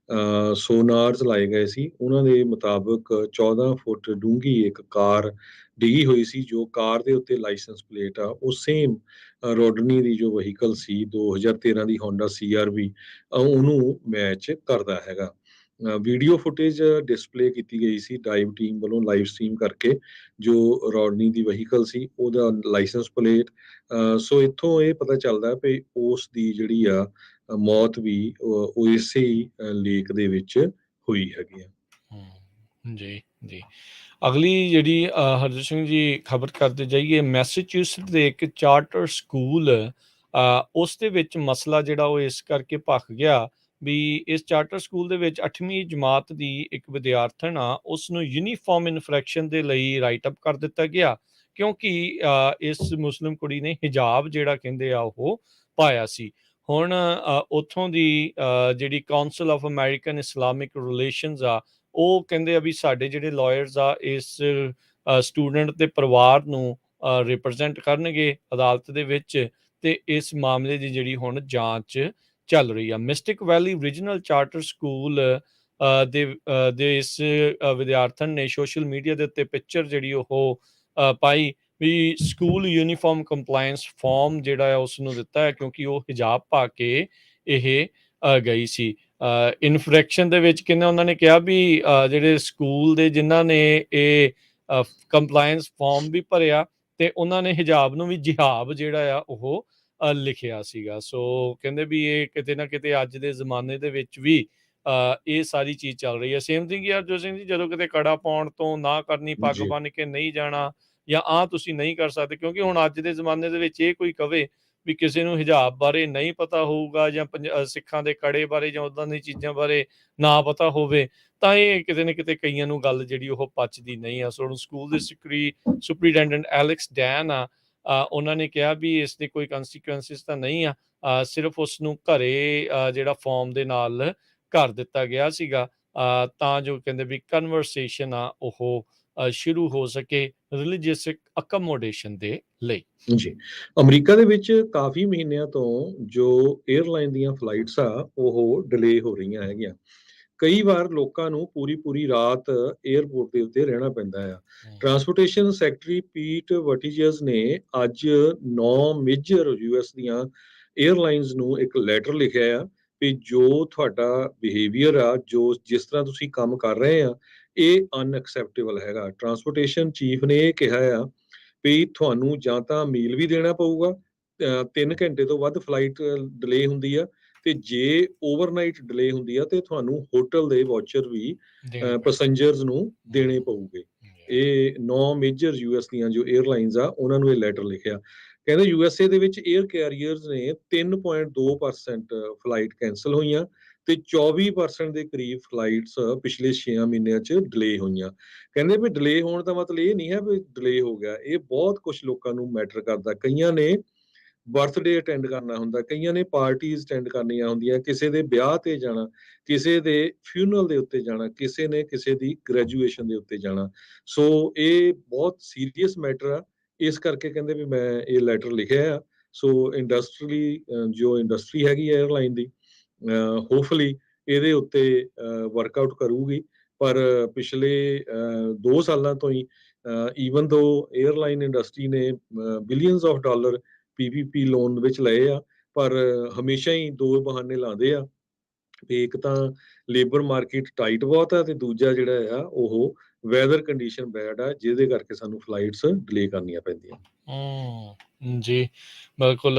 ਸੋਨਾਰਸ ਲਾਏ ਗਏ ਸੀ। ਉਹਨਾਂ ਦੇ ਮੁਤਾਬਕ 14 ਫੁੱਟ ਡੂੰਘੀ ਇੱਕ ਕਾਰ ਡਿੱਗੀ ਹੋਈ ਸੀ, ਜੋ ਕਾਰ ਦੇ ਉੱਤੇ ਲਾਇਸੈਂਸ ਪਲੇਟ ਆ ਉਹ ਸੇਮ ਰੋਡਨੀ ਦੀ ਜੋ ਵਹੀਕਲ ਸੀ 2013 ਦੀ ਹੋਂਡਾ CRV ਉਹਨੂੰ ਮੈਚ ਕਰਦਾ ਹੈਗਾ। ਵੀਡੀਓ ਫੁਟੇਜ ਡਿਸਪਲੇ ਕੀਤੀ ਗਈ ਸੀ ਡਾਈਵ ਟੀਮ ਵੱਲੋਂ ਲਾਈਵ ਸਟ੍ਰੀਮ ਕਰਕੇ, ਜੋ ਰੋਡਨੀ ਦੀ ਵਹੀਕਲ ਸੀ ਉਹਦਾ ਲਾਇਸੈਂਸ ਪਲੇਟ। ਸੋ ਇੱਥੋਂ ਇਹ ਪਤਾ ਚੱਲਦਾ ਵੀ ਉਸ ਦੀ ਜਿਹੜੀ ਆ ਮੌਤ ਵੀ ਉਹ ਇਸੇ ਹੀ ਲੇਕ ਦੇ ਵਿੱਚ ਹੋਈ ਹੈਗੀ ਆ। ਜੀ ਜੀ। ਅਗਲੀ ਜਿਹੜੀ ਹਰਜੋਤ ਸਿੰਘ ਜੀ ਖਬਰ ਕਰਦੇ ਜਾਈਏ, ਮੈਸੇਚਿਉਸਟ ਦੇ ਇੱਕ ਚਾਰਟਰ ਸਕੂਲ ਉਸ ਦੇ ਵਿੱਚ ਮਸਲਾ ਜਿਹੜਾ ਉਹ ਇਸ ਕਰਕੇ ਭਖ ਗਿਆ ਵੀ ਇਸ ਚਾਰਟਰ ਸਕੂਲ ਦੇ ਵਿੱਚ 8ਵੀਂ ਜਮਾਤ ਦੀ ਇੱਕ ਵਿਦਿਆਰਥਣ ਆ, ਉਸ ਨੂੰ ਯੂਨੀਫਾਰਮ ਇਨਫਰੈਕਸ਼ਨ ਦੇ ਲਈ ਰਾਈਟ ਅਪ ਕਰ ਦਿੱਤਾ ਗਿਆ ਕਿਉਂਕਿ ਇਸ ਮੁਸਲਿਮ ਕੁੜੀ ਨੇ ਹਿਜਾਬ ਜਿਹੜਾ ਕਹਿੰਦੇ ਆ ਉਹ ਪਾਇਆ ਸੀ। ਹੁਣ ਉੱਥੋਂ ਦੀ ਜਿਹੜੀ council of American Islamic relations ਆ ਉਹ ਕਹਿੰਦੇ ਆ ਵੀ ਸਾਡੇ ਜਿਹੜੇ ਲਾਇਰਸ ਆ ਇਸ ਸਟੂਡੈਂਟ ਦੇ ਪਰਿਵਾਰ ਨੂੰ ਰਿਪਰੈਜ਼ੈਂਟ ਕਰਨਗੇ ਅਦਾਲਤ ਦੇ ਵਿੱਚ, ਤੇ ਇਸ ਮਾਮਲੇ ਦੀ ਜਿਹੜੀ ਹੁਣ ਜਾਂਚ ਚੱਲ ਰਹੀ ਆ। ਮਿਸਟਿਕ ਵੈਲੀ ਰੀਜਨਲ ਚਾਰਟਰ ਸਕੂਲ ਦੇ ਇਸ ਵਿਦਿਆਰਥਣ ਨੇ ਸੋਸ਼ਲ ਮੀਡੀਆ ਦੇ ਉੱਤੇ ਪਿਕਚਰ ਜਿਹੜੀ ਉਹ ਪਾਈ ਵੀ ਸਕੂਲ ਯੂਨੀਫਾਰਮ ਕੰਪਲਾਇੰਸ ਫਾਰਮ ਜਿਹੜਾ ਆ ਉਸਨੂੰ ਦਿੱਤਾ ਹੈ, ਕਿਉਂਕਿ ਉਹ ਹਿਜਾਬ ਪਾ ਕੇ ਇਹ ਗਈ ਸੀ। ਇਨਫਰੈਕਸ਼ਨ ਦੇ ਵਿੱਚ ਕਹਿੰਦੇ ਉਹਨਾਂ ਨੇ ਕਿਹਾ ਵੀ ਜਿਹੜੇ ਸਕੂਲ ਦੇ ਜਿਨ੍ਹਾਂ ਨੇ ਇਹ ਕੰਪਲਾਇੰਸ ਫਾਰਮ ਵੀ ਭਰਿਆ ਤੇ ਉਹਨਾਂ ਨੇ ਹਿਜਾਬ ਨੂੰ ਵੀ ਜਿਹਾਬ ਜਿਹੜਾ ਆ ਉਹ ਲਿਖਿਆ ਸੀਗਾ। ਸੋ ਕਹਿੰਦੇ ਵੀ ਇਹ ਕਿਤੇ ਨਾ ਕਿਤੇ ਅੱਜ ਦੇ ਜ਼ਮਾਨੇ ਦੇ ਵਿੱਚ ਵੀ ਇਹ ਸਾਰੀ ਚੀਜ਼ ਚੱਲ ਰਹੀ ਹੈ। ਸੇਮ ਥਿੰਗ ਯਾਰ ਜੋ ਸਿੰਘ ਜੀ, ਜਦੋਂ ਕਿਤੇ ਕੜਾ ਪਾਉਣ ਤੋਂ ਨਾ ਕਰਨੀ, ਪੱਗ ਜੀ ਬੰਨ੍ਹ ਕੇ ਨਹੀਂ ਜਾਣਾ ਜਾਂ ਤੁਸੀਂ ਨਹੀਂ ਕਰ ਸਕਦੇ, ਕਿਉਂਕਿ ਹੁਣ ਅੱਜ ਦੇ ਜ਼ਮਾਨੇ ਦੇ ਵਿੱਚ ਇਹ ਕੋਈ ਕਵੇ ਵੀ ਕਿਸੇ ਨੂੰ ਹਿਜਾਬ ਬਾਰੇ ਨਹੀਂ ਪਤਾ ਹੋਊਗਾ ਜਾਂ ਸਿੱਖਾਂ ਦੇ ਕੜੇ ਬਾਰੇ ਜਾਂ ਉੱਦਾਂ ਦੀ ਚੀਜ਼ਾਂ ਬਾਰੇ ਨਾ ਪਤਾ ਹੋਵੇ, ਤਾਂ ਇਹ ਕਿਤੇ ਨਾ ਕਿਤੇ ਕਈਆਂ ਨੂੰ ਗੱਲ ਜਿਹੜੀ ਉਹ ਪਚਦੀ ਨਹੀਂ ਆ। ਸੋ ਹੁਣ ਸਕੂਲ ਦੇ ਸੁਪਰੀਡੈਂਡੈਂਟ ਐਲੈਕਸ ਡੈਨ ਆ, ਉਹਨਾਂ ਨੇ ਕਿਹਾ ਵੀ ਇਸ ਦੇ ਕੋਈ ਕੰਸੀਕੁਐਂਸਿਸ ਤਾਂ ਨਹੀਂ ਆ, ਸਿਰਫ ਉਸ ਨੂੰ ਘਰੇ ਜਿਹੜਾ ਫਾਰਮ ਦੇ ਨਾਲ ਕਰ ਦਿੱਤਾ ਗਿਆ ਸੀਗਾ, ਤਾਂ ਜੋ ਕਹਿੰਦੇ ਵੀ ਕਨਵਰਸੇਸ਼ਨ ਆ ਉਹ ਸ਼ੁਰੂ ਹੋ ਸਕੇ ਰਿਲੀਜੀਅਸ ਅਕਮੋਡੇਸ਼ਨ ਦੇ ਲਈ। ਜੀ ਅਮਰੀਕਾ ਦੇ ਵਿੱਚ ਕਾਫੀ ਮਹੀਨਿਆਂ ਤੋਂ ਜੋ 에ਅਰਲਾਈਨ ਦੀਆਂ ਫਲਾਈਟਸ ਆ ਉਹ ਡਿਲੇ ਹੋ ਰਹੀਆਂ ਹੈਗੀਆਂ। ਕਈ ਵਾਰ ਲੋਕਾਂ ਨੂੰ ਪੂਰੀ ਰਾਤ 에ਅਰਪੋਰਟ ਦੇ ਉੱਤੇ ਰਹਿਣਾ ਪੈਂਦਾ ਆ। ਟਰਾਂਸਪੋਰਟੇਸ਼ਨ ਸੈਕਟਰੀ ਪੀਟ ਵਟੀਜੀਅਸ ਨੇ ਅੱਜ 9 ਮੇਜਰ ਯੂਐਸ ਦੀਆਂ 에ਅਰਲਾਈਨਸ ਨੂੰ ਇੱਕ ਲੈਟਰ ਲਿਖਿਆ ਆ ਵੀ ਜੋ ਤੁਹਾਡਾ ਬਿਹੇਵੀਅਰ ਆ, ਜੋ ਜਿਸ ਤਰ੍ਹਾਂ ਤੁਸੀਂ ਕੰਮ ਕਰ ਰਹੇ ਆ, ਇਹ ਅਨਐਕਸੈਪਟੇਬਲ ਹੈਗਾ। ਟਰਾਂਸਪੋਰਟੇਸ਼ਨ ਚੀਫ ਨੇ ਇਹ ਕਿਹਾ ਆ ਵੀ ਤੁਹਾਨੂੰ ਜਾਂ ਤਾਂ ਮੀਲ ਵੀ ਦੇਣਾ ਪਊਗਾ, 3 ਘੰਟੇ ਤੋਂ ਵੱਧ ਫਲਾਈਟ ਡਿਲੇ ਹੁੰਦੀ ਆ, ਤੇ ਜੇ ਓਵਰਨਾਈਟ ਡਿਲੇ ਹੁੰਦੀ ਆ ਤੇ ਤੁਹਾਨੂੰ ਹੋਟਲ ਦੇ ਵਾਚਰ ਵੀ ਪੈਸੇਂਜਰਸ ਨੂੰ ਦੇਣੇ ਪਊਗੇ। ਇਹ 9 ਮੇਜਰ ਯੂਐਸ ਦੀਆਂ ਜੋ 에ਅਰਲਾਈਨਸ ਆ ਉਹਨਾਂ ਨੂੰ ਇਹ ਲੈਟਰ ਲਿਖਿਆ। ਕਹਿੰਦੇ ਯੂਐਸਏ ਦੇ ਵਿੱਚ 에ਅਰ ਕੈਰੀਅਰਸ ਨੇ 3.2% ਫਲਾਈਟ ਕੈਂਸਲ ਹੋਈਆਂ ਤੇ 24% ਦੇ ਕਰੀਬ ਫਲਾਈਟਸ ਪਿਛਲੇ 6 ਮਹੀਨਿਆਂ 'ਚ ਡਿਲੇ ਹੋਈਆਂ। ਕਹਿੰਦੇ ਵੀ ਡਿਲੇ ਹੋਣ ਦਾ ਮਤਲਬ ਇਹ ਨਹੀਂ ਹੈ ਵੀ ਡਿਲੇ ਹੋ ਗਿਆ, ਇਹ ਬਹੁਤ ਕੁਝ ਲੋਕਾਂ ਨੂੰ ਮੈਟਰ ਕਰਦਾ। ਕਈਆਂ ਨੇ ਬਰਥਡੇ ਅਟੈਂਡ ਕਰਨਾ ਹੁੰਦਾ, ਕਈਆਂ ਨੇ ਪਾਰਟੀਜ਼ ਅਟੈਂਡ ਕਰਨੀਆਂ ਹੁੰਦੀਆਂ, ਕਿਸੇ ਦੇ ਵਿਆਹ ਤੇ ਜਾਣਾ, ਕਿਸੇ ਦੇ ਫਿਊਨਰਲ ਦੇ ਉੱਤੇ ਜਾਣਾ, ਕਿਸੇ ਨੇ ਕਿਸੇ ਦੀ ਗ੍ਰੈਜੂਏਸ਼ਨ ਦੇ ਉੱਤੇ ਜਾਣਾ। ਸੋ ਇਹ ਬਹੁਤ ਸੀਰੀਅਸ ਮੈਟਰ ਆ, ਇਸ ਕਰਕੇ ਕਹਿੰਦੇ ਵੀ ਮੈਂ ਇਹ ਲੈਟਰ ਲਿਖਿਆ ਆ। ਸੋ ਜੋ ਇੰਡਸਟਰੀ ਹੈਗੀ ਹੈ 에ਅਰਲਾਈਨ ਦੀ, ਹੋਪਫੁਲੀ ਇਹਦੇ ਉੱਤੇ ਵਰਕਆਊਟ ਕਰੂਗੀ। ਪਰ ਪਿਛਲੇ 2 ਸਾਲਾਂ ਤੋਂ ਹੀ ਈਵਨ ਦੋ 에ਅਰਲਾਈਨ ਇੰਡਸਟਰੀ ਨੇ billions of dollar PPP loan ਵਿੱਚ ਲਏ ਆ, ਪਰ ਹਮੇਸ਼ਾ ਹੀ 2 ਬਹਾਨੇ ਲਾਉਂਦੇ ਆ ਵੀ ਇੱਕ ਤਾਂ ਲੇਬਰ ਮਾਰਕੀਟ ਟਾਈਟ ਬਹੁਤ ਆ ਤੇ ਦੂਜਾ ਜਿਹੜਾ ਆ ਉਹ ਵੈਦਰ ਕੰਡੀਸ਼ਨ ਬੈਡ ਆ, ਜਿਹਦੇ ਕਰਕੇ ਸਾਨੂੰ ਫਲਾਈਟਸ ਡਿਲੇ ਕਰਨੀਆਂ ਪੈਂਦੀਆਂ। ਜੀ ਬਿਲਕੁਲ,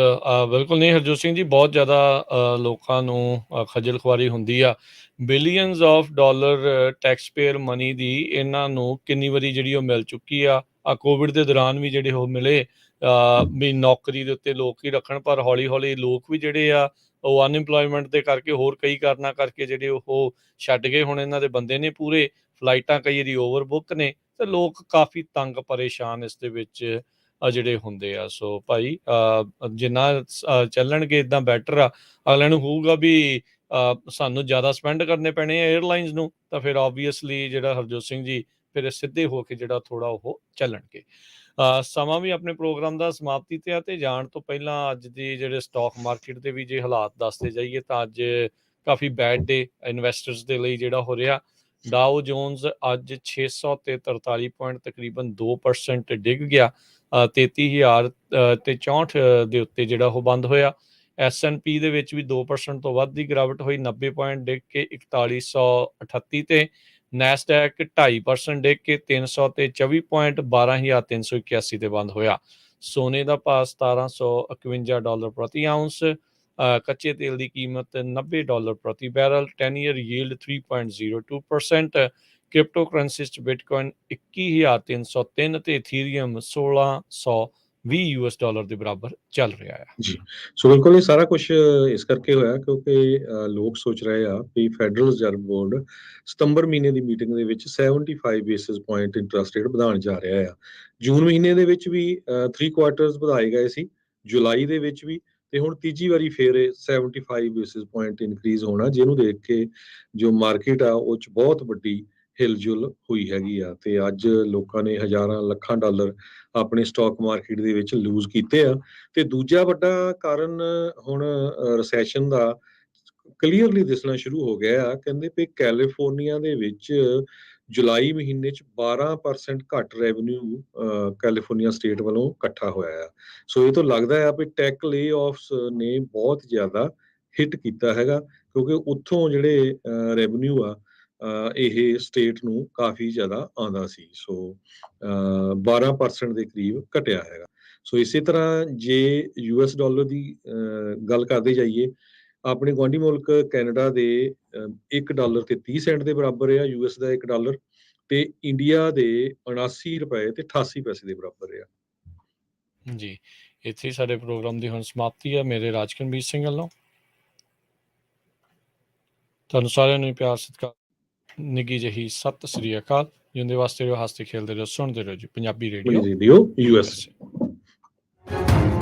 ਬਿਲਕੁਲ ਨਹੀਂ ਹਰਜੋਤ ਸਿੰਘ ਜੀ, ਬਹੁਤ ਜ਼ਿਆਦਾ ਲੋਕਾਂ ਨੂੰ ਖੱਜਲ ਖੁਆਰੀ ਹੁੰਦੀ ਆ। Billions of dollar tax payer money ਦੀ ਇਹਨਾਂ ਨੂੰ ਕਿੰਨੀ ਵਾਰੀ ਜਿਹੜੀ ਉਹ ਮਿਲ ਚੁੱਕੀ ਆ। ਕੋਵਿਡ ਦੇ ਦੌਰਾਨ ਵੀ ਜਿਹੜੇ ਉਹ ਮਿਲੇ, ਵੀ ਨੌਕਰੀ ਦੇ ਉੱਤੇ ਲੋਕ ਹੀ ਰੱਖਣ, ਪਰ ਹੌਲੀ ਹੌਲੀ ਲੋਕ ਵੀ ਜਿਹੜੇ ਆ ਉਹ ਅਨਇੰਪਲੋਇਮੈਂਟ ਦੇ ਕਰਕੇ, ਹੋਰ ਕਈ ਕਾਰਨਾਂ ਕਰਕੇ ਜਿਹੜੇ ਉਹ ਛੱਡ ਗਏ। ਹੁਣ ਇਹਨਾਂ ਦੇ ਬੰਦੇ ਨੇ ਪੂਰੇ, ਫਲਾਈਟਾਂ ਕਈ ਵਾਰੀ ਓਵਰ ਬੁੱਕ ਨੇ ਤੇ ਲੋਕ ਕਾਫੀ ਤੰਗ ਪਰੇਸ਼ਾਨ ਇਸ ਦੇ ਵਿੱਚ ਜਿਹੜੇ ਹੁੰਦੇ ਆ। ਸੋ ਭਾਈ ਜਿੰਨਾ ਚੱਲਣਗੇ ਇੱਦਾਂ ਬੈਟਰ ਆ। ਅਗਲਿਆਂ ਨੂੰ ਹੋਊਗਾ ਵੀ ਸਾਨੂੰ ਜ਼ਿਆਦਾ ਸਪੈਂਡ ਕਰਨੇ ਪੈਣੇ ਆ 에ਅਰਲਾਈਨਸ ਨੂੰ, ਤਾਂ ਫਿਰ ਓਬਵੀਅਸਲੀ ਜਿਹੜਾ ਹਰਜੋਤ ਸਿੰਘ ਜੀ ਫਿਰ ਸਿੱਧੇ ਹੋ ਕੇ ਜਿਹੜਾ ਥੋੜਾ ਉਹ ਚੱਲਣਗੇ। ਸਮਾਂ ਵੀ ਆਪਣੇ ਪ੍ਰੋਗਰਾਮ ਦਾ ਸਮਾਪਤੀ ਤੇ ਆ, ਤੇ ਜਾਣ ਤੋਂ ਪਹਿਲਾਂ ਅੱਜ ਦੀ ਜਿਹੜੇ ਸਟਾਕ ਮਾਰਕੀਟ ਦੇ ਵੀ ਜੇ ਹਾਲਾਤ ਦੱਸਦੇ ਜਾਈਏ ਤਾਂ ਅੱਜ ਕਾਫੀ ਬੈਡ ਡੇ ਇਨਵੈਸਟਰਸ ਦੇ ਲਈ ਜਿਹੜਾ ਹੋ ਰਿਹਾ। ਡਾਓ ਜੋਨਸ ਅੱਜ 600 ਤੇ 43 ਪੁਆਇੰਟ ਤਕਰੀਬਨ 2% ਡਿੱਗ ਗਿਆ, 33,000 ਤੇ 64 ਦੇ ਉੱਤੇ ਜਿਹੜਾ ਉਹ ਬੰਦ ਹੋਇਆ। S&P ਦੇ ਵਿੱਚ ਵੀ 2% ਤੋਂ ਵੱਧ ਦੀ ਗਿਰਾਵਟ ਹੋਈ, 90 ਪੁਆਇੰਟ ਡਿੱਗ ਕੇ 4138 ਤੇ। ਨੈਸਡੈਕ 2.5% ਡਿੱਗ ਕੇ 300 ਤੇ 24 ਪੁਆਇੰਟ 12,381 ਤੇ ਬੰਦ ਹੋਇਆ। ਸੋਨੇ ਦਾ ਭਾਅ $1751 ਪ੍ਰਤੀ ਆਉਂਸ, ਕੱਚੇ ਤੇਲ ਦੀ ਕੀਮਤ $90 ਪ੍ਰਤੀ barrel, 10 year yield 3.02%। Crypto currencies 'ਚ ਬਿਟਕੋਇਨ 21,303 ਤੇ ਇਥੀਰੀਅਮ $1,620 ਦੇ ਬਰਾਬਰ ਚੱਲ ਰਿਹਾ ਹੈ। ਜੀ ਸੋ ਬਿਲਕੁਲ ਇਹ ਸਾਰਾ ਕੁਝ ਇਸ ਕਰਕੇ ਹੋਇਆ ਕਿਉਂਕਿ ਲੋਕ ਸੋਚ ਰਹੇ ਆ ਵੀ ਫੈਡਰਲ ਰਿਜ਼ਰਵ ਬੋਰਡ ਸਤੰਬਰ ਮਹੀਨੇ ਦੀ ਮੀਟਿੰਗ ਦੇ ਵਿੱਚ 75 ਬੇਸਿਸ ਪੁਆਇੰਟ ਇੰਟਰਸਟ ਰੇਟ ਵਧਾਉਣ ਜਾ ਰਿਹਾ ਆ। ਜੂਨ ਮਹੀਨੇ ਦੇ ਵਿੱਚ ਵੀ 3 ਕੁਆਰਟਰਸ ਵਧਾਏ ਗਏ ਸੀ, ਜੁਲਾਈ ਦੇ ਵਿੱਚ ਵੀ, ਤੇ ਹੁਣ ਤੀਜੀ ਵਾਰੀ ਫੇਰ 75 ਬੇਸਿਸ ਪੁਆਇੰਟ ਇਨਕਰੀਜ਼ ਹੋਣਾ, ਜਿਹਨੂੰ ਦੇਖ ਕੇ ਜੋ ਮਾਰਕੀਟ ਆ ਉਹ 'ਚ ਬਹੁਤ ਵੱਡੀ ਹਿਲਜੁਲ ਹੋਈ ਹੈਗੀ ਆ। ਤੇ ਅੱਜ ਲੋਕਾਂ ਨੇ ਹਜ਼ਾਰਾਂ ਲੱਖਾਂ ਡਾਲਰ ਆਪਣੇ ਸਟਾਕ ਮਾਰਕੀਟ ਦੇ ਵਿੱਚ ਲੂਜ਼ ਕੀਤੇ ਆ। ਤੇ ਦੂਜਾ ਵੱਡਾ ਕਾਰਨ ਹੁਣ ਰਿਸੈਸ਼ਨ ਦਾ ਕਲੀਅਰਲੀ ਦਿਸਣਾ ਸ਼ੁਰੂ ਹੋ ਗਿਆ ਆ। ਕਹਿੰਦੇ ਵੀ ਕੈਲੀਫੋਰਨੀਆ ਦੇ ਵਿੱਚ ਜੁਲਾਈ ਮਹੀਨੇ 'ਚ 12% ਘੱਟ ਰੈਵਨਿਊ ਕੈਲੀਫੋਰਨੀਆ ਸਟੇਟ ਵੱਲੋਂ ਇਕੱਠਾ ਹੋਇਆ ਆ। ਸੋ ਇਹ ਤੋਂ ਲੱਗਦਾ ਆ ਵੀ ਟੈਕ ਲੇ-ਆਫਸ ਨੇ ਬਹੁਤ ਜ਼ਿਆਦਾ ਹਿੱਟ ਕੀਤਾ ਹੈਗਾ, ਕਿਉਂਕਿ ਉੱਥੋਂ ਜਿਹੜੇ ਰੈਵਨਿਊ ਆ ਇਹ ਸਟੇਟ ਨੂੰ ਕਾਫੀ ਜ਼ਿਆਦਾ ਆਉਂਦਾ ਸੀ। ਸੋ 12% ਦੇ ਕਰੀਬ ਘਟਿਆ ਹੈਗਾ। ਸੋ ਇਸੇ ਤਰ੍ਹਾਂ ਜੇ US ਡਾਲਰ ਦੀ ਗੱਲ ਕਰਦੇ ਜਾਈਏ, ਆਪਣੇ ਗੁਆਂਢੀ ਮੁਲਕ ਕੈਨੇਡਾ ਦੇ $1 ਤੇ 30 ਸੈਂਟ ਦੇ ਬਰਾਬਰ ਆ US ਦਾ $1, ਤੇ ਇੰਡੀਆ ਦੇ 79 ਰੁਪਏ ਤੇ 88 ਪੈਸੇ ਦੇ ਬਰਾਬਰ ਆ। ਜੀ, ਇੱਥੇ ਹੀ ਸਾਡੇ ਪ੍ਰੋਗਰਾਮ ਦੀ ਹੁਣ ਸਮਾਪਤੀ ਹੈ। ਮੇਰੇ ਰਾਜਕਨਵੀਰ ਸਿੰਘ ਵੱਲੋਂ ਤੁਹਾਨੂੰ ਸਾਰਿਆਂ ਨੂੰ ਪਿਆਰ ਸਤਿਕਾਰ, ਨਿੱਘੀ ਜਿਹੀ ਸਤਿ ਸ੍ਰੀ ਅਕਾਲ। ਜਿਉਂਦੇ ਵਾਸਤੇ ਰਹੋ, ਹੱਸਦੇ ਖੇਲਦੇ ਰਹੋ, ਸੁਣਦੇ ਰਹੋ ਜੀ Punjabi radio radio US। USA।